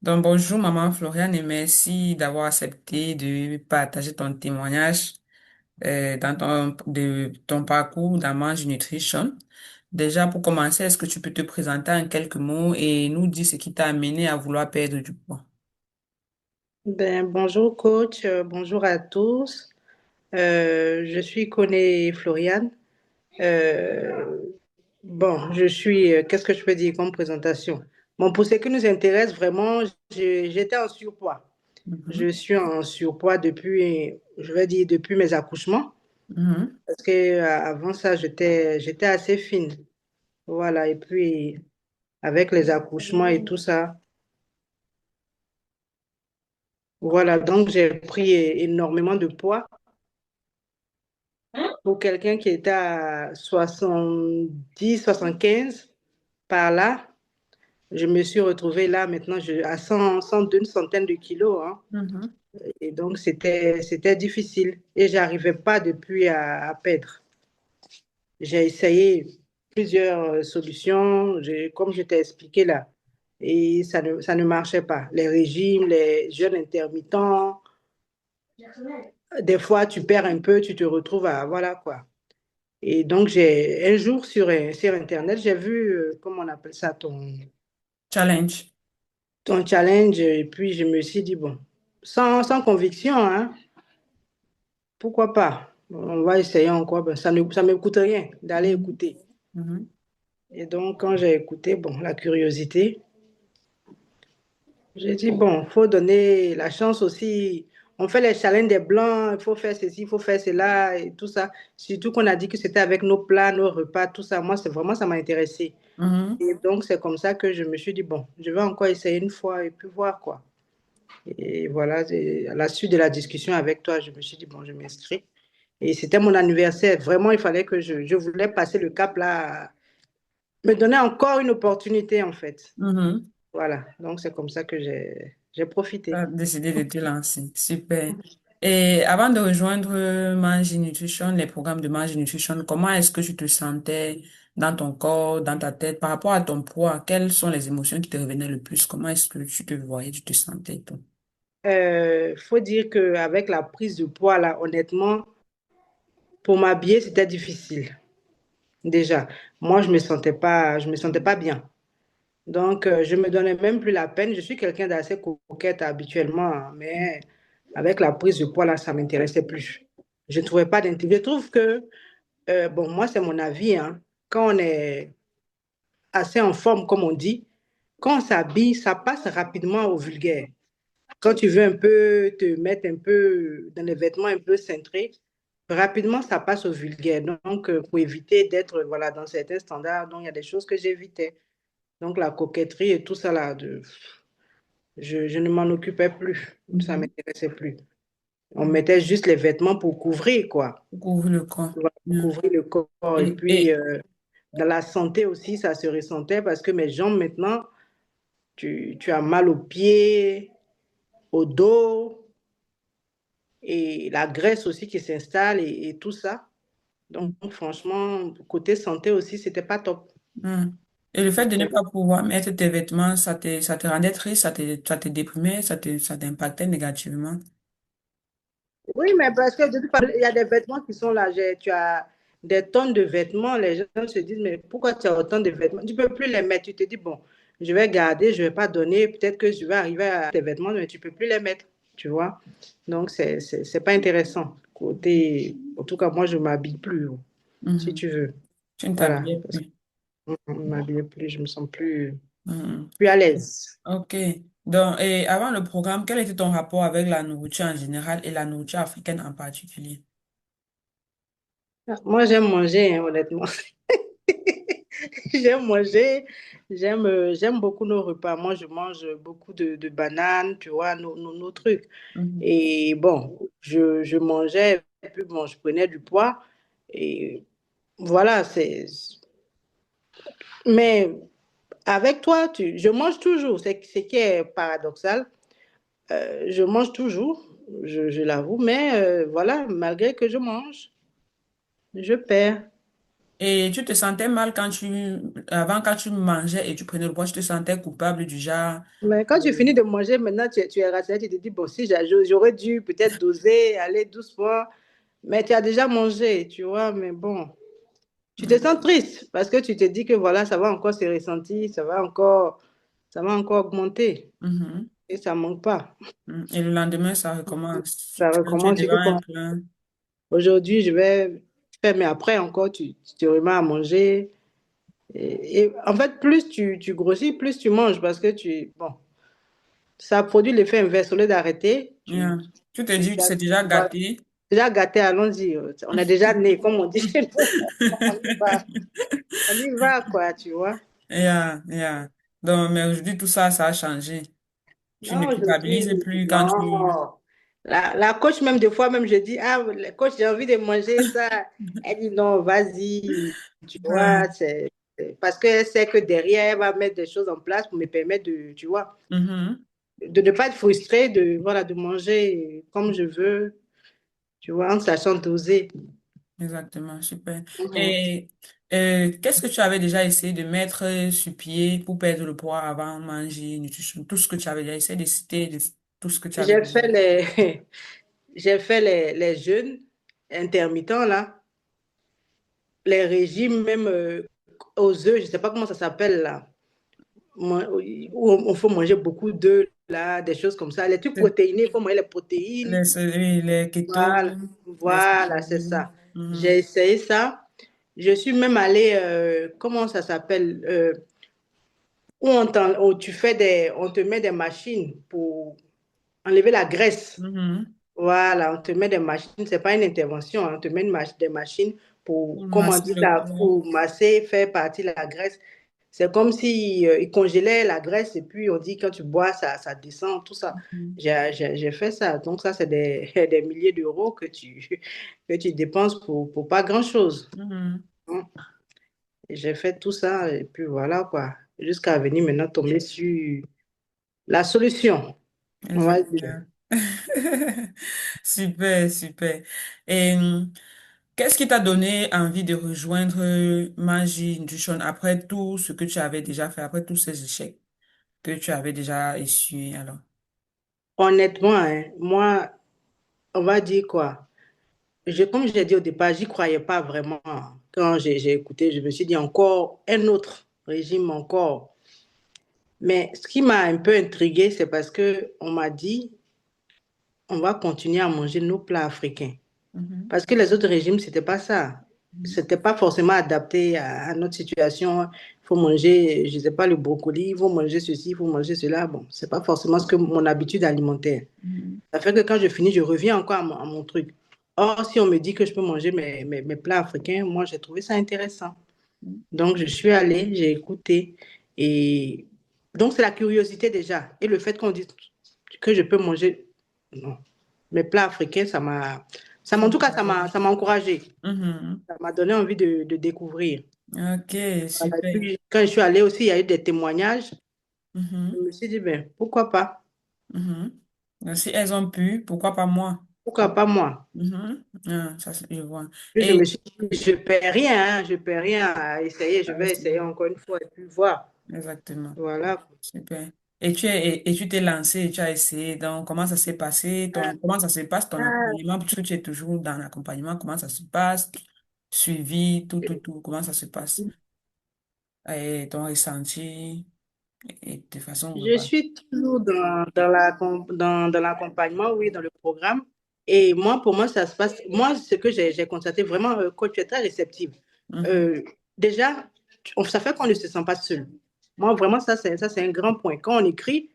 Donc, bonjour, maman Floriane, et merci d'avoir accepté de partager ton témoignage dans de ton parcours dans Mange Nutrition. Déjà, pour commencer, est-ce que tu peux te présenter en quelques mots et nous dire ce qui t'a amené à vouloir perdre du poids? Bonjour coach, bonjour à tous. Je suis Koné Floriane. Euh, qu'est-ce que je peux dire comme présentation? Bon, pour ce qui nous intéresse vraiment, j'étais en surpoids. Mhm, Je suis en surpoids depuis, je vais dire, depuis mes accouchements. mhm. Parce que avant ça, j'étais assez fine. Voilà, et puis avec les accouchements et tout ça, voilà, donc j'ai pris énormément de poids. Pour quelqu'un qui était à 70, 75 par là, je me suis retrouvée là maintenant à 102, une centaine de kilos, hein. Mhm. Et donc, c'était difficile. Et j'arrivais pas depuis à perdre. J'ai essayé plusieurs solutions, comme je t'ai expliqué là, et ça ne marchait pas. Les régimes, les jeûnes intermittents, des fois, tu perds un peu, tu te retrouves à, voilà quoi. Et donc, un jour sur Internet, j'ai vu, comment on appelle ça, Challenge. ton challenge. Et puis, je me suis dit, bon, sans conviction, hein, pourquoi pas? On va essayer encore. Ben, ça ne me coûte rien d'aller Mhm, écouter. mhm, Et donc, quand j'ai écouté, bon, la curiosité, j'ai dit, bon, il faut donner la chance aussi. On fait les challenges des blancs, il faut faire ceci, il faut faire cela et tout ça. Surtout qu'on a dit que c'était avec nos plats, nos repas, tout ça. Moi, c'est vraiment, ça m'a intéressé. mhm. Et donc, c'est comme ça que je me suis dit, bon, je vais encore essayer une fois et puis voir quoi. Et voilà, à la suite de la discussion avec toi, je me suis dit, bon, je m'inscris. Et c'était mon anniversaire. Vraiment, il fallait que je voulais passer le cap là, me donner encore une opportunité en fait. Mhm. Voilà, donc c'est comme ça que j'ai Tu profité. as décidé de te lancer. Super. Et avant de rejoindre Mange Nutrition, les programmes de Mange Nutrition, comment est-ce que tu te sentais dans ton corps, dans ta tête, par rapport à ton poids? Quelles sont les émotions qui te revenaient le plus? Comment est-ce que tu te voyais, tu te sentais, toi? Faut dire qu'avec la prise de poids là, honnêtement, pour m'habiller, c'était difficile. Déjà, moi, je me sentais pas bien. Donc, je me donnais même plus la peine. Je suis quelqu'un d'assez coquette habituellement, hein, mais avec la prise de poids, là, ça ne m'intéressait plus. Je ne trouvais pas d'intérêt. Je trouve que, bon, moi, c'est mon avis, hein, quand on est assez en forme, comme on dit, quand on s'habille, ça passe rapidement au vulgaire. Quand tu veux un peu te mettre un peu dans les vêtements un peu cintrés, rapidement, ça passe au vulgaire. Donc, pour éviter d'être voilà, dans certains standards, donc il y a des choses que j'évitais. Donc, la coquetterie et tout ça, là, je ne m'en occupais plus. Ça ne Mhm. m'intéressait plus. On mettait juste les vêtements pour couvrir, quoi. Couvre le corps. Voilà, pour Mhm. couvrir le corps. Et puis, Et dans la santé aussi, ça se ressentait parce que mes jambes, maintenant, tu as mal aux pieds, au dos, et la graisse aussi qui s'installe et tout ça. Donc, franchement, côté santé aussi, c'était pas top. mhm. Et le fait de ne pas pouvoir mettre tes vêtements, ça te rendait triste, ça te déprimait, ça t'impactait négativement. Oui, mais parce que de toute façon, il y a des vêtements qui sont là. Tu as des tonnes de vêtements. Les gens se disent, mais pourquoi tu as autant de vêtements? Tu ne peux plus les mettre. Tu te dis, bon, je vais garder, je ne vais pas donner. Peut-être que je vais arriver à tes vêtements, mais tu ne peux plus les mettre. Tu vois? Donc, c'est pas intéressant. Côté, en tout cas, moi, je ne m'habille plus, si Mhm. tu veux. Tu ne Voilà. t'habillais Parce que plus. je ne m'habille plus, je me sens Mhm. plus à l'aise. Ok. Donc, et avant le programme, quel était ton rapport avec la nourriture en général et la nourriture africaine en particulier? Moi, j'aime manger, hein, honnêtement. J'aime manger, j'aime beaucoup nos repas. Moi, je mange beaucoup de bananes, tu vois, nos trucs. Mhm. Et bon, je mangeais, et puis bon, je prenais du poids. Et voilà, Mais avec toi, je mange toujours. C'est ce qui est paradoxal. Je mange toujours, je l'avoue, mais voilà, malgré que je mange, je perds. Et tu te sentais mal avant quand tu mangeais et tu prenais le poids, tu te sentais coupable du genre. Mais quand tu finis de manger, maintenant, tu es rassuré, tu te dis, bon, si j'aurais dû peut-être doser, aller doucement, mais tu as déjà mangé, tu vois, mais bon, tu te sens triste parce que tu te dis que voilà, ça va encore se ressentir, ça va encore augmenter Mhm. et ça manque pas. Et le lendemain, ça recommence. Ça Quand tu es recommence, tu devant dis, un bon, plein. aujourd'hui, je vais faire, mais après encore, tu te remets à manger. Et en fait, plus tu grossis, plus tu manges parce que bon, ça produit l'effet inverse. Au lieu d'arrêter, Yeah. Tu te dis que c'est déjà voilà. gâté. Déjà gâté, allons-y. On est déjà né, comme on dit chez nous. On y va, on y va, quoi, tu vois. Yeah, yeah. Donc, mais aujourd'hui, tout ça, ça a changé. Tu ne Non, aujourd'hui, culpabilises plus quand tu... non. La coach, même des fois, même je dis, ah, la coach, j'ai envie de manger ça. Elle dit, non, vas-y, tu Ouais. vois, parce qu'elle sait que derrière, elle va mettre des choses en place pour me permettre de, tu vois, Mhm. de ne pas être frustrée, voilà, de manger comme je veux, tu vois, en sachant doser. Exactement, super. Mhm. Et qu'est-ce que tu avais déjà essayé de mettre sur pied pour perdre le poids avant de manger, nutrition, tout ce que tu avais déjà essayé de citer, tout ce que tu avais J'ai déjà. fait j'ai fait les jeûnes intermittents, là, les régimes, même aux œufs, je ne sais pas comment ça s'appelle, là, où on faut manger beaucoup d'œufs, là, des choses comme ça. Les trucs protéinés, il faut manger les protéines. Les ketos, Voilà, les voilà, c'est céréales. ça. Mhm. J'ai essayé ça. Je suis même allée, comment ça s'appelle, où on te met des machines pour enlever la graisse. Mhm. Voilà, on te met des machines, c'est pas une intervention, hein, on te met des machines pour, Pour comment on masser dit le ça, corps. pour masser, faire partir la graisse. C'est comme si ils congélaient la graisse et puis on dit quand tu bois, ça descend, tout ça. Mhm. J'ai fait ça. Donc ça, c'est des milliers d'euros que tu dépenses pour pas grand-chose. Mhm. Hein. Et j'ai fait tout ça et puis voilà quoi. Jusqu'à venir maintenant tomber sur la solution, on va dire. Exactement. Super, super. Et qu'est-ce qui t'a donné envie de rejoindre Magie Nutrition après tout ce que tu avais déjà fait, après tous ces échecs que tu avais déjà essuyés alors? Honnêtement, hein, moi, on va dire quoi? Comme je l'ai dit au départ, j'y croyais pas vraiment. Quand j'ai écouté, je me suis dit encore un autre régime encore. Mais ce qui m'a un peu intriguée, c'est parce que on m'a dit, on va continuer à manger nos plats africains. Mhm. Parce que les autres régimes, c'était pas ça. C'était pas forcément adapté à notre situation. Il faut manger, je sais pas, le brocoli, il faut manger ceci, il faut manger cela. Bon, c'est pas forcément ce que mon habitude alimentaire. Mhm. Ça fait que quand je finis, je reviens encore à mon truc. Or, si on me dit que je peux manger mes plats africains, moi, j'ai trouvé ça intéressant. Donc, je suis allée, j'ai écouté. Et donc, c'est la curiosité déjà. Et le fait qu'on dise que je peux manger non, mes plats africains, en tout cas, ça m'a encouragée. Mhm. Ça m'a donné envie de découvrir. Ok, Voilà. Et super. puis, quand je suis allée aussi, il y a eu des témoignages. Je Mhm. me suis dit, ben, pourquoi pas? Mhm. Donc, si elles ont pu, pourquoi pas moi? Pourquoi pas moi? Mhm. Ah, je vois. Puis je Et me suis dit, je perds rien, hein, je perds rien à essayer. Je vais essayer encore une fois et puis voir. exactement. Voilà. Super. Et tu t'es lancé, tu as essayé. Donc, comment ça s'est passé? Comment ça se passe ton Ah, accompagnement? Puisque tu es toujours dans l'accompagnement, comment ça se passe? Suivi, tout. Comment ça se passe? Et ton ressenti, et de façon je globale. suis toujours dans l'accompagnement, oui, dans le programme. Et moi, pour moi, ça se passe. Moi, ce que j'ai constaté, vraiment, coach, tu es très réceptive. Mhm. Euh, déjà, ça fait qu'on ne se sent pas seul. Moi, vraiment, ça, c'est un grand point. Quand on écrit,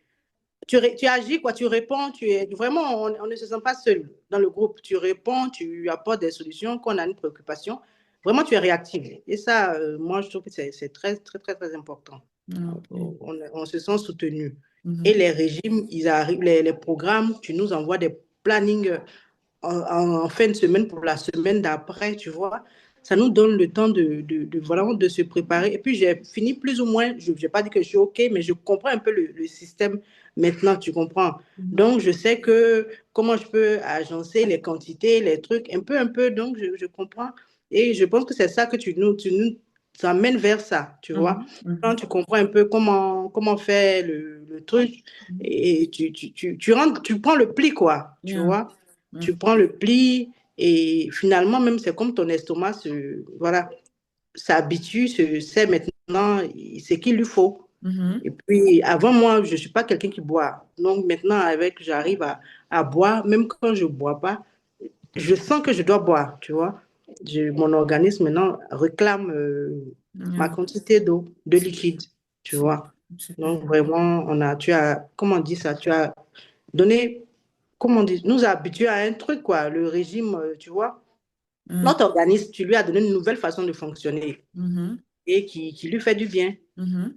tu agis, quoi, tu réponds, vraiment, on ne se sent pas seul dans le groupe. Tu réponds, tu apportes des solutions, quand on a une préoccupation. Vraiment, tu es réactive. Et ça, moi, je trouve que c'est très, très, très, très important. Ok. On se sent soutenu. Et Mhm. les régimes, ils arrivent, les programmes, tu nous envoies des plannings en fin de semaine pour la semaine d'après, tu vois. Ça nous donne le temps vraiment de se préparer. Et puis, j'ai fini plus ou moins, je n'ai pas dit que je suis OK, mais je comprends un peu le système maintenant, tu comprends. Mhm. Donc, je sais que comment je peux agencer les quantités, les trucs, un peu. Donc, je comprends. Et je pense que c'est ça que tu nous amènes vers ça, tu vois. Mhm, Quand mhm, tu comprends un peu comment faire le truc, mhm. et tu rentres, tu prends le pli, quoi, tu Yeah. vois. Tu Mhm, prends le pli, et finalement, même, c'est comme ton estomac voilà, s'habitue, sait maintenant ce qu'il lui faut. mhm, Et puis, avant, moi, je ne suis pas quelqu'un qui boit. Donc, maintenant, j'arrive à boire, même quand je ne bois pas, je sens que je dois boire, tu vois. Mon organisme, maintenant, réclame ma yeah. quantité d'eau, de liquide, tu Super, vois. super. Donc, vraiment, tu as, comment on dit ça, tu as donné, comment on dit, nous a habitués à un truc, quoi, le régime, tu vois. Mhm, Notre organisme, tu lui as donné une nouvelle façon de fonctionner mhm, et qui lui fait du bien. mhm.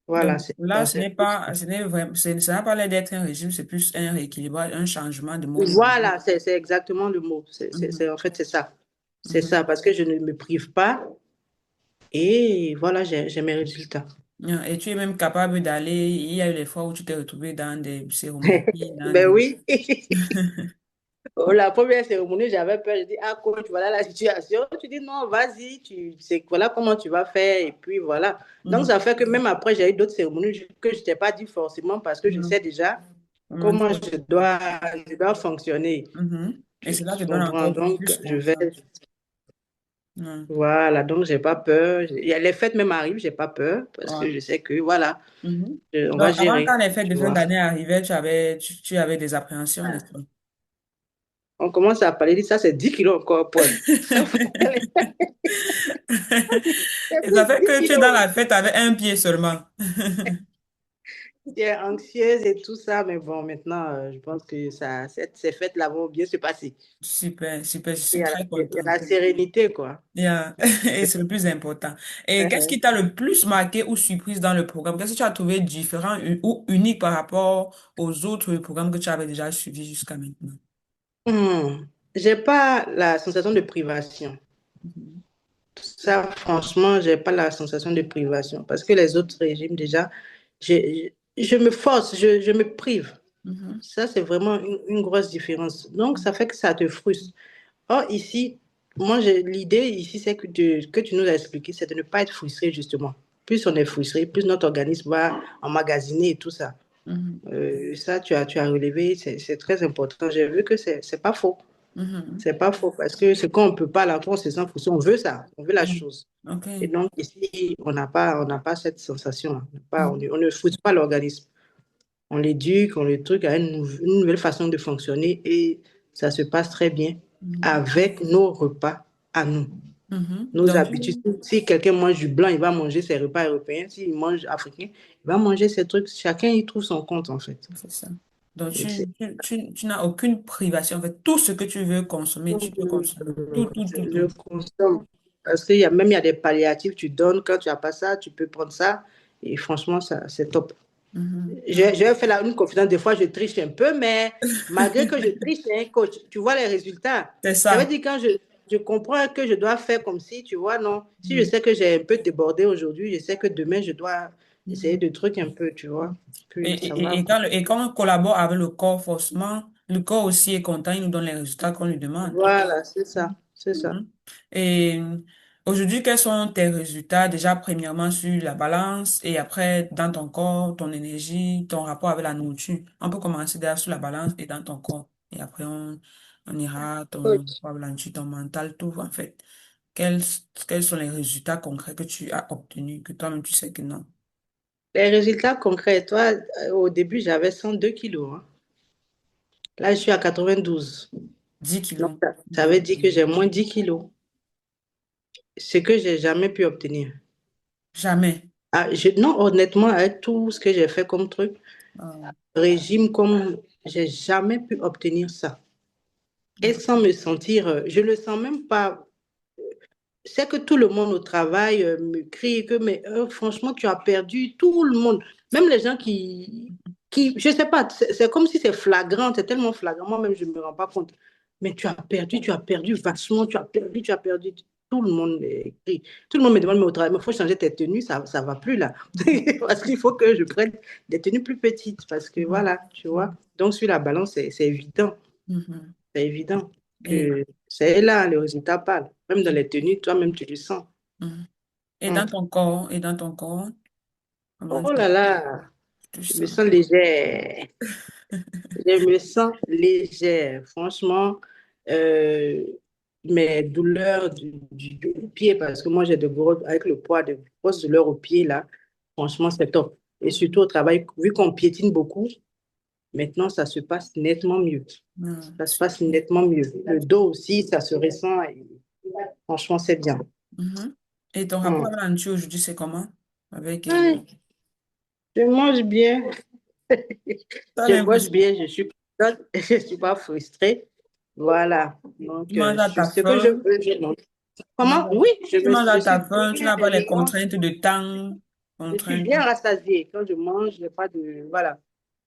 Voilà, Donc c'est là, ça, ce c'est n'est pas, ce n'est vraiment, ça n'a pas l'air d'être un régime, c'est plus un rééquilibrage, un changement de mode de vie. voilà, c'est exactement le mot. Mhm, En fait, c'est ça. C'est mhm. ça, parce que je ne me prive pas et voilà, j'ai mes résultats. Et tu es même capable d'aller, il y a eu des fois où tu t'es retrouvé dans des cérémonies, dans Ben des... oui. Oh, la première cérémonie, j'avais peur. Je dis, ah, coach, voilà la situation. Tu dis, non, vas-y, voilà comment tu vas faire. Et puis voilà. Donc, Mhm, ça fait que même après, j'ai eu d'autres cérémonies que je ne t'ai pas dit forcément parce que je mhm. sais déjà Comment comment je dois fonctionner. Mhm. Et cela te Tu donne comprends? encore Donc, plus confiance. Mhm. voilà, donc j'ai pas peur. Les fêtes même arrivent, j'ai pas peur parce Ouais. que je sais que voilà, Mhm. on va Donc, avant gérer, quand les fêtes de tu fin vois. d'année arrivaient, tu avais des appréhensions, n'est-ce pas? On commence à parler de ça, c'est 10 kilos encore, Paul. Ça, c'est Et ça plus fait 10 que tu es dans kilos. la fête avec un pied seulement. J'étais anxieuse et tout ça, mais bon, maintenant, je pense que ces fêtes-là vont bien se passer. Super, super, je Il suis y a très il y a contente. la sérénité, quoi. Yeah. Et c'est le plus important. Et qu'est-ce qui t'a le plus marqué ou surprise dans le programme? Qu'est-ce que tu as trouvé différent ou unique par rapport aux autres programmes que tu avais déjà suivis jusqu'à maintenant? Hmm. J'ai pas la sensation de privation. Mhm. Ça, franchement, j'ai pas la sensation de privation parce que les autres régimes, déjà, je me force, je me prive. Mhm. Ça, c'est vraiment une grosse différence. Donc, ça fait que ça te frustre. Or, ici, moi, l'idée ici, c'est que tu nous as expliqué, c'est de ne pas être frustré, justement. Plus on est frustré, plus notre organisme va emmagasiner et tout ça. Mhm. Ça, tu as relevé, c'est très important. J'ai vu que c'est pas faux. Mhm. C'est pas faux parce que ce qu'on ne peut pas, la force, c'est sans frustré. On veut ça, on veut la Mhm. chose. OK. Et donc, ici, on n'a pas cette sensation-là. Mhm. On ne frustre pas l'organisme. On l'éduque, on le truc à une nouvelle façon de fonctionner et ça se passe très bien Mhm. avec nos repas à nous. Mhm. Nos Donc, habitudes. Si quelqu'un mange du blanc, il va manger ses repas européens. S'il mange africain, il va manger ses trucs. Chacun y trouve son compte, en fait. c'est ça. Donc, Et c'est- tu n'as aucune privation. En fait, tout ce que tu veux consommer, tu peux consommer. Tout, tout, tout, je tout. consomme. Parce qu'il y a même il y a des palliatifs, tu donnes, quand tu n'as pas ça, tu peux prendre ça. Et franchement, ça, c'est top. Mhm. J'ai fait une confidence, des fois je triche un peu, mais malgré que je triche, hein, coach, tu vois les résultats. C'est Ça veut ça. dire quand je comprends que je dois faire comme si, tu vois, non. Si je Mhm. sais que j'ai un peu débordé aujourd'hui, je sais que demain je dois essayer Mhm. de trucs un peu, tu vois. Puis ça va. Et quand on collabore avec le corps, forcément, le corps aussi est content, il nous donne les résultats qu'on lui demande. Voilà, c'est ça, c'est ça. Mhm. Et aujourd'hui, quels sont tes résultats? Déjà, premièrement, sur la balance et après, dans ton corps, ton énergie, ton rapport avec la nourriture. On peut commencer déjà sur la balance et dans ton corps. Et après, on ira ton Coach. rapport avec la nourriture, ton mental, tout, en fait. Quels, quels sont les résultats concrets que tu as obtenus, que toi-même tu sais que non? Les résultats concrets, toi, au début, j'avais 102 kilos, hein. Là, je suis à 92. 10 kilos. Donc, ça veut dire que j'ai moins 10 kilos. Ce que j'ai jamais pu obtenir. Jamais. Ah, non, honnêtement, avec tout ce que j'ai fait comme truc, Ah, régime comme j'ai jamais pu obtenir ça. Et ah, sans me sentir, je le sens même pas. C'est que tout le monde au travail me crie que, mais franchement, tu as perdu tout le monde. Même les gens je sais pas, c'est comme si c'est flagrant, c'est tellement flagrant. Moi-même, je ne me rends pas compte. Mais tu as perdu vachement, tu as perdu, tu as perdu. Tout le monde crie. Tout le monde me demande, mais au travail, il faut changer tes tenues, ça va plus là. Parce qu'il faut que je prenne des tenues plus petites. Parce que mhm, voilà, tu vois. Donc, sur la balance, c'est évident. mhm, C'est évident. Et, que c'est là, le résultat parle. Même dans les tenues, toi-même, tu le sens. mhm. Et Mm. dans ton corps, et dans ton corps, comment Oh là là, tu je me sens? sens légère. Je me sens légère. Franchement, euh, mes douleurs du pied, parce que moi, j'ai de gros, avec le poids, de grosses douleurs au pied, là, franchement, c'est top. Et surtout au travail, vu qu'on piétine beaucoup, maintenant, ça se passe nettement mieux. Mhm. Ça se passe nettement mieux. Le dos aussi, ça se ressent. Et franchement, c'est bien. Mhm. Et ton rapport Mm. avec la nourriture aujourd'hui, c'est comment? Avec, Ouais, je mange bien. t'as Je mange l'impression, bien, je suis contente, je ne suis pas frustrée. Voilà. Donc, tu manges à ta ce que je faim, veux, je mange. tu manges, Comment? Oui, tu manges à je ta suis faim, tu bien, n'as pas les je mange. contraintes de temps, Je suis contraintes. bien rassasiée. Quand je mange, je n'ai pas de. Voilà.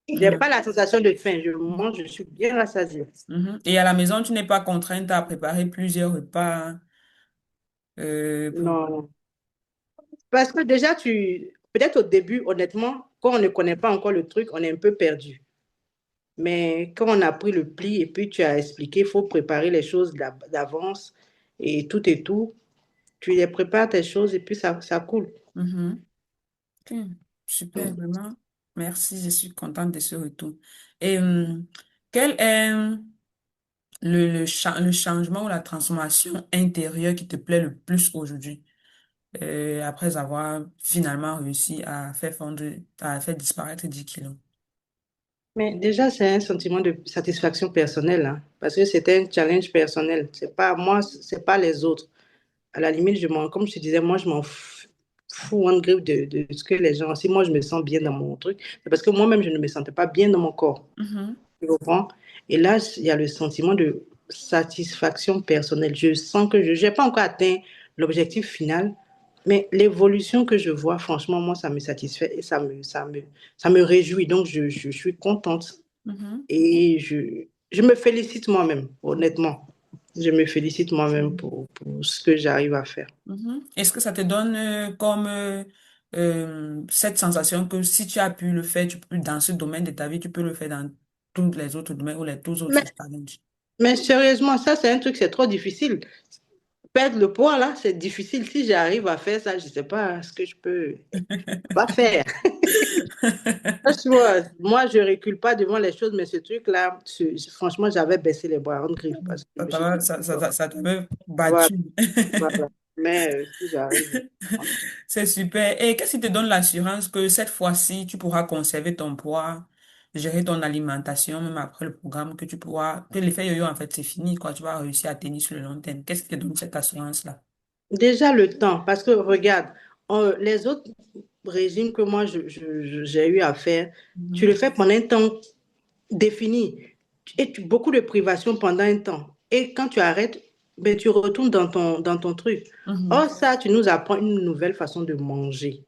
Je n'ai Mhm. pas la sensation de faim. Je mange, je suis bien rassasiée. Mhm. Et à la maison, tu n'es pas contrainte à préparer plusieurs repas pour... Non. Parce que déjà, peut-être au début, honnêtement, quand on ne connaît pas encore le truc, on est un peu perdu. Mais quand on a pris le pli et puis tu as expliqué, il faut préparer les choses d'avance et tout, tu les prépares tes choses et puis ça coule. Mhm. Ok. Super, Mm. vraiment. Merci, je suis contente de ce retour. Et quel est le changement ou la transformation intérieure qui te plaît le plus aujourd'hui, après avoir finalement réussi à faire fondre, à faire disparaître 10 kilos? Mais déjà, c'est un sentiment de satisfaction personnelle, hein, parce que c'était un challenge personnel. C'est pas moi, c'est pas les autres. À la limite, comme je te disais, moi, je m'en fous en griffe de ce que les gens. Si moi, je me sens bien dans mon truc, c'est parce que moi-même, je ne me sentais pas bien dans mon corps. Mhm, Tu comprends? Et là, il y a le sentiment de satisfaction personnelle. Je sens que je n'ai pas encore atteint l'objectif final, mais l'évolution que je vois, franchement, moi, ça me satisfait et ça me réjouit. Donc, je suis contente mhm, et je me félicite moi-même, honnêtement. Je me félicite moi-même pour ce que j'arrive à faire. mhm. Est-ce que ça te donne comme cette sensation que si tu as pu le faire, tu peux, dans ce domaine de ta vie, tu peux le faire dans tous les autres domaines ou les tous autres Mais, challenges? mais sérieusement, ça, c'est un truc, c'est trop difficile. Perdre le poids, là, c'est difficile. Si j'arrive à faire ça, je ne sais pas ce que je peux pas faire. Franchement, moi, je recule pas devant les choses, mais ce truc-là, franchement, j'avais baissé les bras en griffe parce que je me suis dit, Ça t'avait voilà, battu. voilà. Mais si j'arrive, franchement. C'est super. Et qu'est-ce qui te donne l'assurance que cette fois-ci, tu pourras conserver ton poids, gérer ton alimentation, même après le programme, que tu pourras, que l'effet yo-yo, en fait, c'est fini, quoi. Tu vas réussir à tenir sur le long terme. Qu'est-ce qui te donne cette assurance-là? Déjà le temps, parce que regarde, les autres régimes que moi, j'ai eu à faire, tu Mhm, le fais pendant un temps défini et beaucoup de privations pendant un temps. Et quand tu arrêtes, ben, tu retournes dans ton truc. mhm, Or, ça, tu nous apprends une nouvelle façon de manger.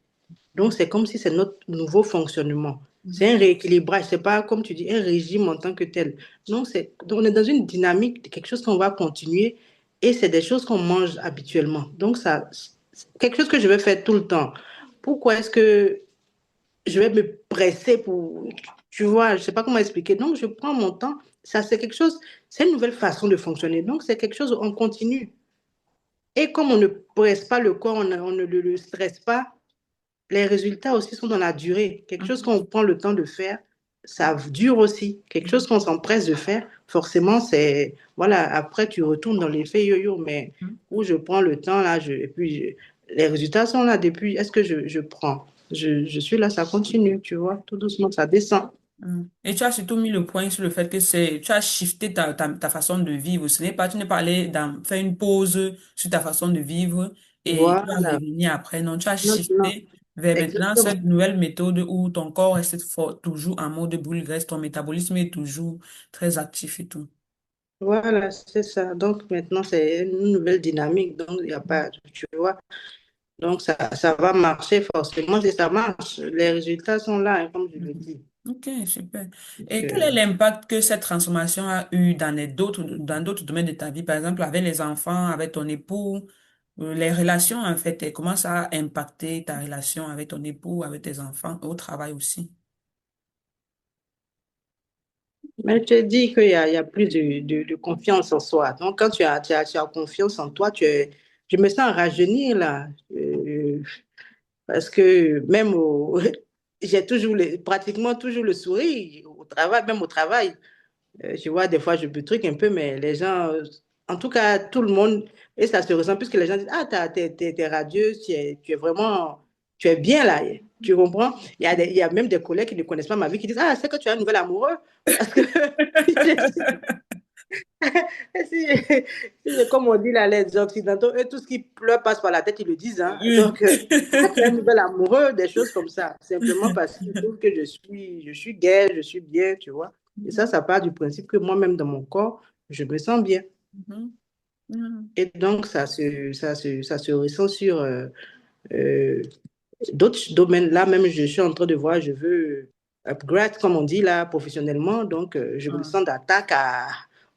Donc, c'est comme si c'est notre nouveau fonctionnement. C'est mhm, un rééquilibrage. C'est pas, comme tu dis, un régime en tant que tel. Non, donc on est dans une dynamique, quelque chose qu'on va continuer et c'est des choses qu'on mange habituellement. Donc, c'est quelque chose que je vais faire tout le temps. Pourquoi est-ce que je vais me presser pour, tu vois, je sais pas comment expliquer. Donc, je prends mon temps. Ça, c'est quelque chose, c'est une nouvelle façon de fonctionner. Donc, c'est quelque chose, on continue. Et comme on ne presse pas le corps, on ne le stresse pas, les résultats aussi sont dans la durée. Quelque chose mhm, qu'on prend le temps de faire, ça dure aussi. Quelque chose qu'on s'empresse de faire, forcément, c'est, voilà, après tu retournes dans l'effet yo-yo, mais mhm, où je prends le temps là, et puis les résultats sont là depuis, est-ce que je prends? Je suis là, ça continue, tu vois, tout doucement, ça descend. mhm. Et tu as surtout mis le point sur le fait que tu as shifté ta façon de vivre. Tu n'es pas allé faire une pause sur ta façon de vivre et tu vas Voilà. revenir après. Non, tu as Non, non, shifté vers maintenant exactement. cette nouvelle méthode où ton corps reste toujours en mode boule graisse, ton métabolisme est toujours très actif et tout. Voilà, c'est ça. Donc maintenant, c'est une nouvelle dynamique. Donc, il n'y a pas, tu vois. Donc, ça va marcher forcément si ça marche. Les résultats sont là, hein, comme je le Mhm. dis. Ok, super. Donc, Et quel est l'impact que cette transformation a eu dans d'autres domaines de ta vie, par exemple avec les enfants, avec ton époux, les relations en fait, et comment ça a impacté ta relation avec ton époux, avec tes enfants, au travail aussi? Mais je te dis qu'il y a plus de confiance en soi. Donc, quand tu as confiance en toi, je me sens rajeunir là. Parce que j'ai toujours pratiquement toujours le sourire au travail, même au travail. Je vois, des fois, je me truc un peu, mais les gens, en tout cas, tout le monde, et ça se ressent, puisque les gens disent, ah, t'es radieuse, tu es vraiment, tu es bien là. Tu comprends? Il y a même des collègues qui ne connaissent pas ma vie qui disent, ah, c'est que tu as un nouvel amoureux. Parce que, comme on dit là, les Occidentaux, eux, tout ce qui leur passe par la tête, ils le disent. Hein. Oui. Donc, ah, tu as un nouvel amoureux, des choses comme ça. Simplement parce qu'ils trouvent que je suis gay, je suis bien, tu vois. Et ça part du principe que moi-même, dans mon corps, je me sens bien. Mhm. Mhm. Et donc, ça se ressent sur euh, d'autres domaines. Là, même, je suis en train de voir, je veux upgrade, comme on dit là, professionnellement. Donc, je me Ah. sens d'attaque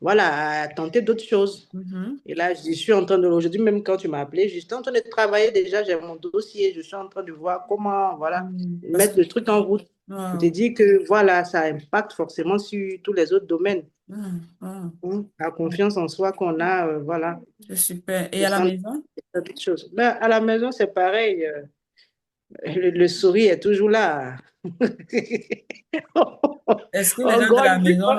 voilà, à tenter d'autres choses. Mhm. Et là, je suis en train de, aujourd'hui, même quand tu m'as appelé, je suis en train de travailler déjà, j'ai mon dossier, je suis en train de voir comment, voilà, Parce que, mettre le truc en route. Je te wow. dis que, voilà, ça impacte forcément sur tous les autres domaines. Ah, ah. Hein. La confiance en soi qu'on a, voilà, C'est super. Et je à la sens maison? d'autres choses. Mais à la maison, c'est pareil, le sourire est toujours là. Est-ce que les On gens de la grandit maison pas.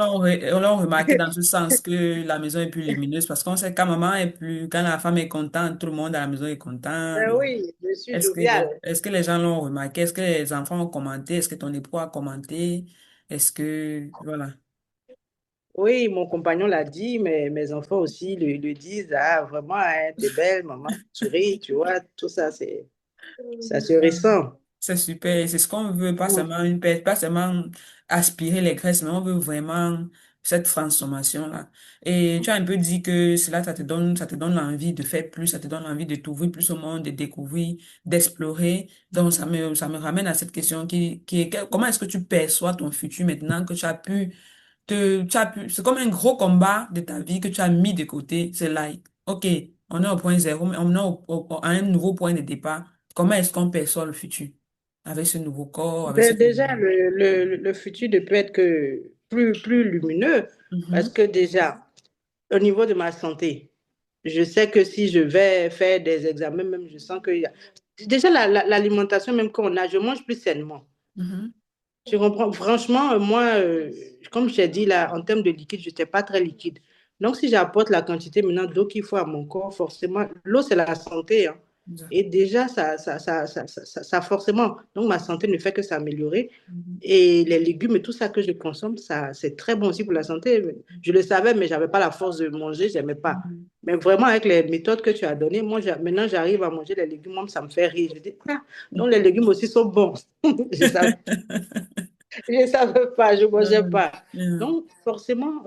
l'ont remarqué dans ce sens que la maison est plus lumineuse? Parce qu'on sait quand maman est plus, quand la femme est contente, tout le monde à la maison est content. Ben oui, je suis jovial. Est-ce que les gens l'ont remarqué? Est-ce que les enfants ont commenté? Est-ce que ton époux a commenté? Est-ce que, voilà. Oui, mon compagnon l'a dit, mais mes enfants aussi le disent. Ah, vraiment, hein, t'es belle, maman, tu souris, tu vois, tout ça, ça se ressent. C'est super, et c'est ce qu'on veut, pas Mm. seulement une perte, pas seulement aspirer les graisses, mais on veut vraiment cette transformation-là. Et tu as un peu dit que cela, ça te donne l'envie de faire plus, ça te donne l'envie de t'ouvrir plus au monde, de découvrir, d'explorer. Donc, ça me ramène à cette question qui est comment est-ce que tu perçois ton futur maintenant que c'est comme un gros combat de ta vie que tu as mis de côté. C'est like, OK, on est au point zéro, mais on est à un nouveau point de départ. Comment est-ce qu'on perçoit le futur? Avec ce nouveau corps, avec ce Ben, nouveau... déjà, le futur ne peut être que plus lumineux parce Mhm, que déjà, au niveau de ma santé, je sais que si je vais faire des examens, même je sens qu'il y a... Déjà, l'alimentation même qu'on a, je mange plus sainement. mhm, Je comprends. Franchement, moi, comme je t'ai dit là, en termes de liquide, je n'étais pas très liquide. Donc, si j'apporte la quantité maintenant d'eau qu'il faut à mon corps, forcément, l'eau, c'est la santé. Hein. Et d'accord. déjà, ça, forcément, donc ma santé ne fait que s'améliorer. Mhm, Et les légumes et tout ça que je consomme, ça, c'est très bon aussi pour la santé. Je le savais, mais je n'avais pas la force de manger, je n'aimais pas. mhm. Mais vraiment, avec les méthodes que tu as données, moi, maintenant, j'arrive à manger les légumes, moi, ça me fait rire. Je dis, ah, donc les légumes aussi sont bons. Je savais je ne savais pas, je ne mangeais Mhm, pas. mhm, Donc, forcément,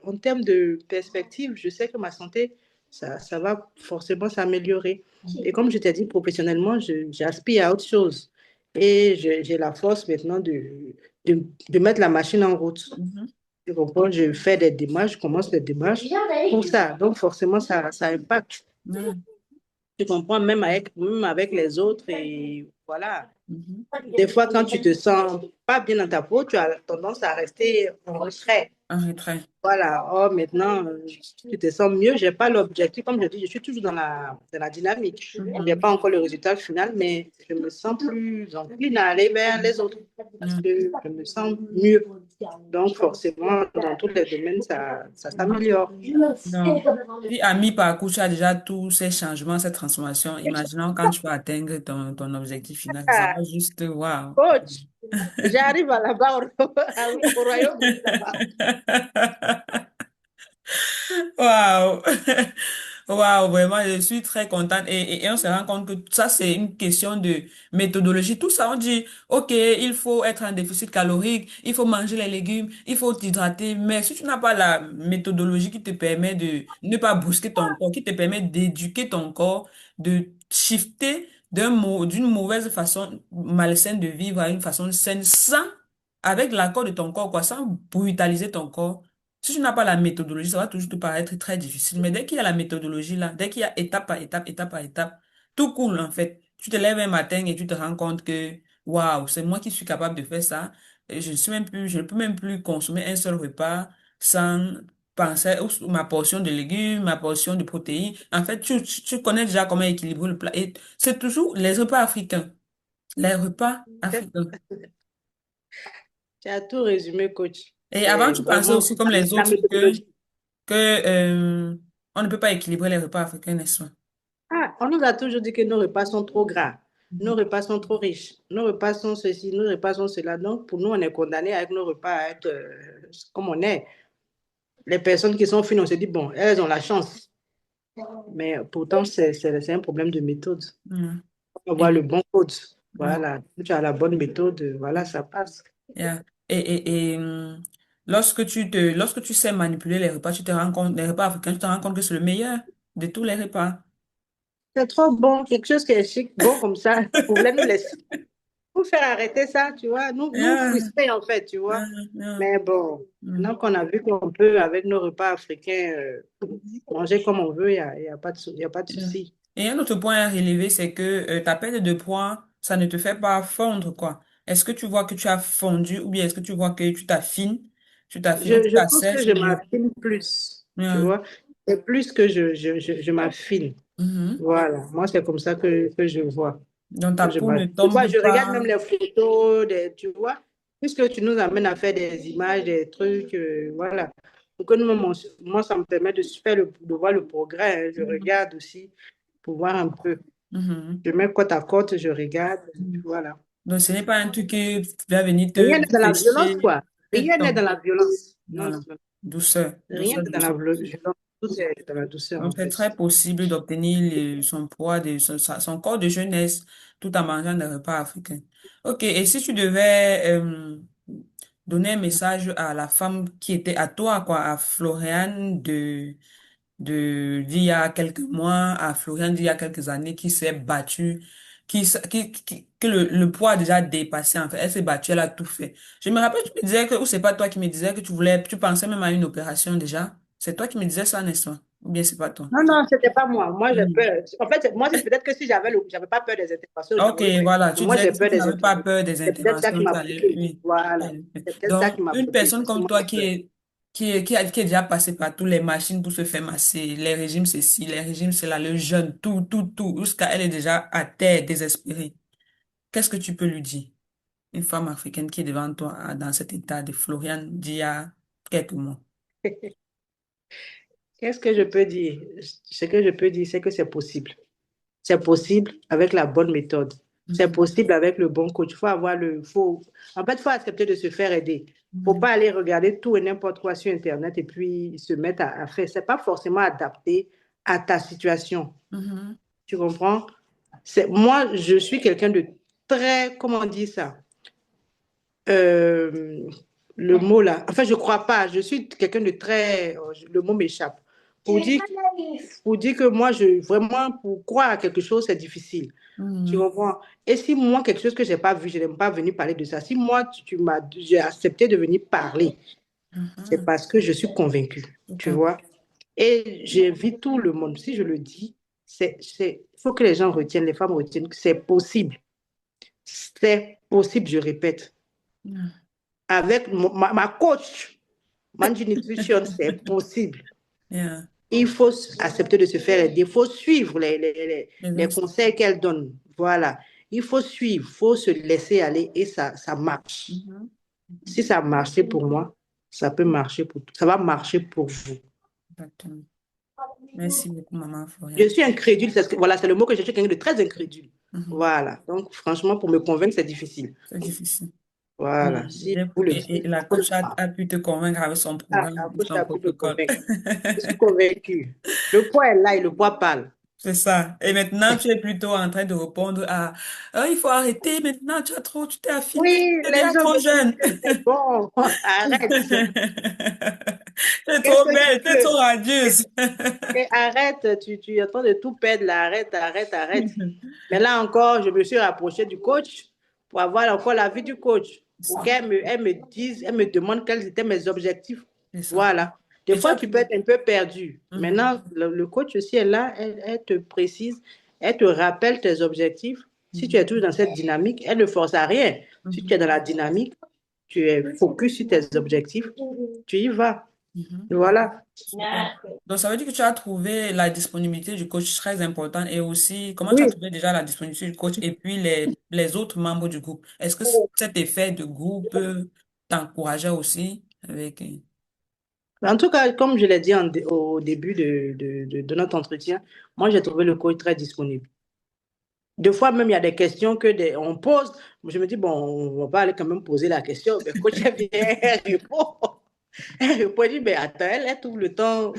en termes de perspective, je sais que ma santé, ça va forcément s'améliorer. Et comme je t'ai dit, professionnellement, j'aspire à autre chose. Et j'ai la force maintenant de mettre la machine en route. mhm, Tu comprends? Je fais des démarches, je commence les démarches pour ça. Donc, forcément, ça impacte. mhm, Tu comprends? Même avec les autres. Et voilà. mhm. Des fois, quand tu te sens pas bien dans ta peau, tu as tendance à rester en retrait. Un retrait. Voilà. Oh, maintenant, tu te sens mieux. J'ai pas l'objectif. Comme je dis, je suis toujours dans la dynamique. Je n'ai Mhm, pas encore le résultat final, mais je me sens plus encline à aller vers les autres parce mhm. que je me sens mieux. Donc, forcément, dans tous les domaines, ça s'améliore. Donc, si à mi-parcours, tu as déjà tous ces changements, ces transformations, imaginons quand tu vas atteindre ton objectif final, ça Ah, va juste, waouh. coach, j'arrive à là-bas, au Royaume-Uni, là-bas. Waouh! Waouh, vraiment, je suis très contente. Et on se rend compte que ça, c'est une question de méthodologie. Tout ça, on dit, OK, il faut être en déficit calorique, il faut manger les légumes, il faut t'hydrater. Mais si tu n'as pas la méthodologie qui te permet de ne pas brusquer ton corps, qui te permet d'éduquer ton corps, de shifter d'une mauvaise façon malsaine de vivre à une façon saine, avec l'accord de ton corps, quoi, sans brutaliser ton corps. Si tu n'as pas la méthodologie, ça va toujours te paraître très difficile. Mais dès qu'il y a la méthodologie là, dès qu'il y a étape par étape, tout coule en fait. Tu te lèves un matin et tu te rends compte que, waouh, c'est moi qui suis capable de faire ça. Et je ne peux même plus consommer un seul repas sans penser à ma portion de légumes, ma portion de protéines. En fait, tu connais déjà comment équilibrer le plat. Et c'est toujours les repas africains. Les repas africains. Tu as tout résumé, coach. Et avant, C'est tu pensais vraiment aussi comme les la autres méthodologie. que on ne peut pas équilibrer les repas africains, n'est-ce pas? Ah, on nous a toujours dit que nos repas sont trop gras, nos repas sont trop riches, nos repas sont ceci, nos repas sont cela. Donc, pour nous, on est condamné avec nos repas à être comme on est. Les personnes qui sont fines, on se dit, bon, elles ont la chance. Mais pourtant, c'est un problème de méthode. Mm. On va avoir le Et, bon code. ouais, Voilà. Si tu as la bonne méthode, voilà, ça passe. yeah. Lorsque tu sais manipuler les repas, tu te rends compte, les repas africains, tu te rends compte que c'est le meilleur de tous les repas. C'est trop bon, quelque chose qui est chic, bon comme ça. Vous voulez nous laisser, nous faire arrêter ça, tu vois, nous Yeah, frustrer en fait, tu vois. yeah, yeah. Mais bon, Mm. maintenant qu'on a vu qu'on peut, avec nos repas africains, manger comme on veut, y a pas de, y a pas de Yeah. souci. Et un autre point à relever, c'est que ta perte de poids, ça ne te fait pas fondre, quoi. Est-ce que tu vois que tu as fondu ou bien est-ce que tu vois que tu t'affines ou tu Je pense que t'assèches je ou bien... m'affine plus, tu Yeah. vois. C'est plus que je m'affine. Mhm. Voilà, moi, c'est comme ça que je vois. Donc ta Que je peau ne m'affine. Tu vois, tombe je regarde pas. même les photos, tu vois, puisque tu nous amènes à faire des images, des trucs, voilà. Pour que moi, ça me permet de, de voir le progrès, hein. Je Mhm. regarde aussi pour voir un peu. Mhm. Je mets côte à côte, je regarde, Mhm. voilà. Donc ce n'est pas un truc qui va venir Rien n'est te dans la violence, sécher, quoi. te Rien n'est dans tomber. la violence. Non, Voilà. non, non. Douceur, Rien douceur, n'est dans la douceur. violence. Tout est dans la douceur, Donc, en c'est fait. très possible d'obtenir son poids, son corps de jeunesse, tout en mangeant des repas africains. Ok, et si tu devais donner un message à la femme qui était à toi, quoi, à Floriane d'il y a quelques mois, à Floriane d'il y a quelques années, qui s'est battue, que le poids a déjà dépassé, en fait. Elle s'est battue, elle a tout fait. Je me rappelle, tu me disais que, ou c'est pas toi qui me disais que tu pensais même à une opération déjà. C'est toi qui me disais ça, n'est-ce pas? Ou bien c'est pas toi? Non, non, c'était pas moi. Moi, j'ai Mhm. peur. En fait, moi, c'est peut-être que si j'avais pas peur des interventions, Ok, j'aurais fait. voilà. Mais Tu moi, disais j'ai que si peur tu des n'avais pas interventions. peur des C'est peut-être ça qui interventions, m'a tu allais, bloqué. oui. Voilà. Elle le fait. C'est peut-être ça qui Donc, m'a une bloqué. personne Parce que comme moi, toi j'ai peur. qui est déjà passée par tous les machines pour se faire masser, les régimes ceci, les régimes cela, le jeûne, tout, jusqu'à elle est déjà à terre, désespérée. Qu'est-ce que tu peux lui dire? Une femme africaine qui est devant toi, dans cet état de Florian d'il y a quelques mois. Qu'est-ce que je peux dire? Ce que je peux dire, c'est que c'est possible. C'est possible avec la bonne méthode. C'est Mhm, possible avec le bon coach. Il faut avoir en fait, il faut accepter de se faire aider. Il ne faut mhm, pas aller regarder tout et n'importe quoi sur Internet et puis se mettre à faire. Ce n'est pas forcément adapté à ta situation. mhm, Tu comprends? Moi, je suis quelqu'un de très, comment on dit ça? Euh, le mot là. Enfin, je crois pas. Je suis quelqu'un de très. Le mot m'échappe. Pour dire, pour dire que moi, vraiment, pour croire à quelque chose, c'est difficile. Tu mhm, comprends? Et si moi, quelque chose que je n'ai pas vu, je n'aime pas venir parler de ça. Si moi, j'ai accepté de venir parler, c'est mhm. parce que je suis convaincue. Tout Tu à vois? Et j'invite tout le monde. Si je le dis, il faut que les gens retiennent, les femmes retiennent que c'est possible. C'est possible, je répète. fait. Avec ma coach, Manji Nutrition, c'est possible. Yeah. Il faut accepter de se faire aider. Il faut suivre Les les instants. conseils qu'elle donne. Voilà. Il faut suivre, il faut se laisser aller et ça marche. Mhm. Si ça a marché pour moi, ça peut marcher ça va marcher pour vous. Exactement. Merci beaucoup, maman Je Florian. suis incrédule, voilà, c'est le mot que je suis quelqu'un de très incrédule. Mhm. Voilà. Donc, franchement, pour me convaincre, c'est difficile. C'est difficile. Voilà. Si vous le Et dites, la coach a pu te convaincre avec son programme, après, son ça a pu me protocole. convaincre. Je suis convaincue. Le poids est là et le poids parle. C'est ça. Et maintenant, tu es plutôt en train de répondre à, ah, il faut arrêter maintenant, tu t'es affiné, Oui, tu es les déjà gens trop me disent jeune. que c'est bon. Arrête. Tu es Qu'est-ce trop que tu belle, tu es trop veux? radieuse. Et arrête, tu es en train de tout perdre là. Arrête, arrête, arrête. Mais là encore, je me suis rapprochée du coach pour avoir encore l'avis du coach. Pour Ça, qu'elle me dise, elle me demande quels étaient mes objectifs. c'est ça. Voilà. Des Et tu fois, as tu pu. peux être un peu perdu. Mhm, Maintenant, le coach aussi est là, elle te précise, elle te rappelle tes objectifs. Si tu mhm, es toujours dans cette dynamique, elle ne force à rien. Si tu mhm. es dans la dynamique, tu es focus sur tes objectifs, tu y vas. Mhm. Voilà. Super. Donc, ça veut dire que tu as trouvé la disponibilité du coach très importante et aussi, comment tu as Oui. trouvé déjà la disponibilité du coach et puis les autres membres du groupe? Est-ce que cet effet de groupe t'encourageait aussi avec... En tout cas, comme je l'ai dit au début de notre entretien, moi, j'ai trouvé le coach très disponible. Des fois, même, il y a des questions on pose. Je me dis, bon, on va pas aller quand même poser la question. Mais le coach, elle vient, elle répond. Elle répond, elle dit, mais attends, elle trouve le temps,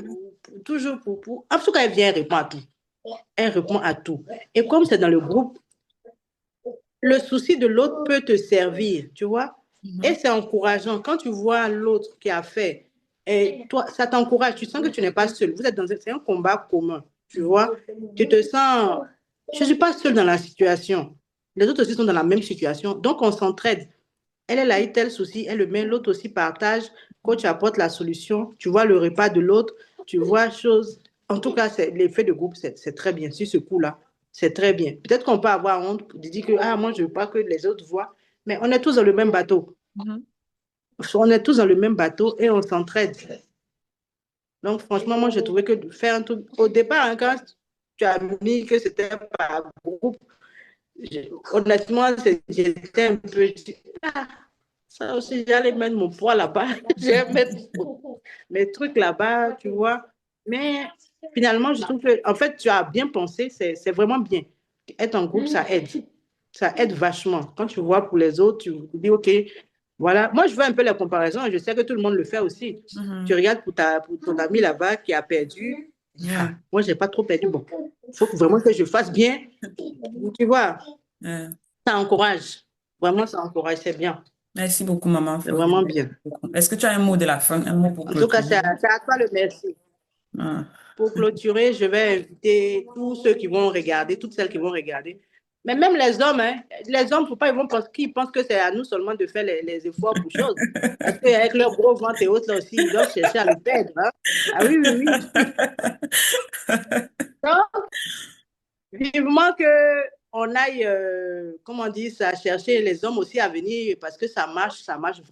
toujours En tout cas, elle vient, elle répond à tout. Elle répond à tout. Et comme c'est dans le groupe, le souci de l'autre peut te servir, tu vois. Et Mhm. c'est encourageant. Quand tu vois l'autre qui a fait, et toi, ça t'encourage. Tu sens que tu n'es pas seul. Vous êtes c'est un combat commun, tu vois. Tu te sens, je ne suis pas seule dans la situation. Les autres aussi sont dans la même situation. Donc, on s'entraide. Elle a eu tel souci, elle le met, l'autre aussi partage. Coach apporte la solution. Tu vois le repas de l'autre, tu vois chose. En tout cas, l'effet de groupe, c'est très bien. Sur ce coup-là, c'est très bien. Peut-être qu'on peut avoir honte de dire que ah, moi, je ne veux pas que les autres voient, mais on est tous dans le même bateau. Mhm. On est tous dans le même bateau et on s'entraide. Donc, franchement, moi, j'ai trouvé que faire un truc. Au départ, hein, quand tu as mis que c'était par groupe, honnêtement, j'étais un peu. Ah, ça aussi, j'allais mettre mon poids là-bas. J'allais mettre mes trucs là-bas, tu vois. Mais finalement, je trouve que, en fait, tu as bien pensé, c'est vraiment bien. Être en groupe, ça aide. Ça aide vachement. Quand tu vois pour les autres, tu dis, OK, voilà. Moi, je fais un peu la comparaison. Je sais que tout le monde le fait aussi. Tu Mhm. regardes pour ton ami là-bas qui a perdu. Ah, Yeah. moi, je n'ai pas trop perdu. Bon, il faut vraiment que je fasse bien. Tu vois, Yeah. ça encourage. Vraiment, ça encourage. C'est bien. Merci beaucoup, maman C'est Florine. vraiment Merci bien. beaucoup. Est-ce que tu as un mot de la fin, un mot pour En tout cas, clôturer? c'est à toi le merci. Ah. Pour clôturer, je vais inviter tous ceux qui vont regarder, toutes celles qui vont regarder. Mais même les hommes, hein, les hommes, faut pas, ils vont penser, qu'ils pensent que c'est à nous seulement de faire les efforts pour choses. Parce qu'avec leur gros ventre et autres, là aussi, ils doivent chercher à le perdre. Hein. Ah oui, oui, oui. Donc, vivement que on aille, comment on dit ça, chercher les hommes aussi à venir parce que ça marche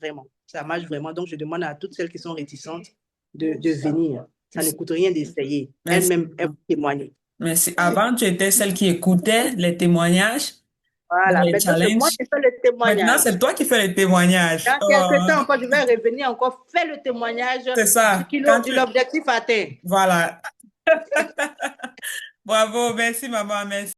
vraiment. Ça marche vraiment. Donc, je demande à toutes celles qui sont réticentes de venir. Ça ne coûte rien d'essayer. Merci Elles-mêmes, elles beaucoup. vont témoigner. Merci. Avant, tu étais celle qui écoutait les témoigges dans Voilà. les Maintenant, c'est moi challenges. qui fais le Maintenant, témoignage. c'est toi qui fais les témoignages. Dans Oh, quelques temps encore, je vais revenir encore faire le témoignage c'est du ça. kilo, Quand de tu... l'objectif atteint. Voilà. Bravo. Merci, maman. Merci.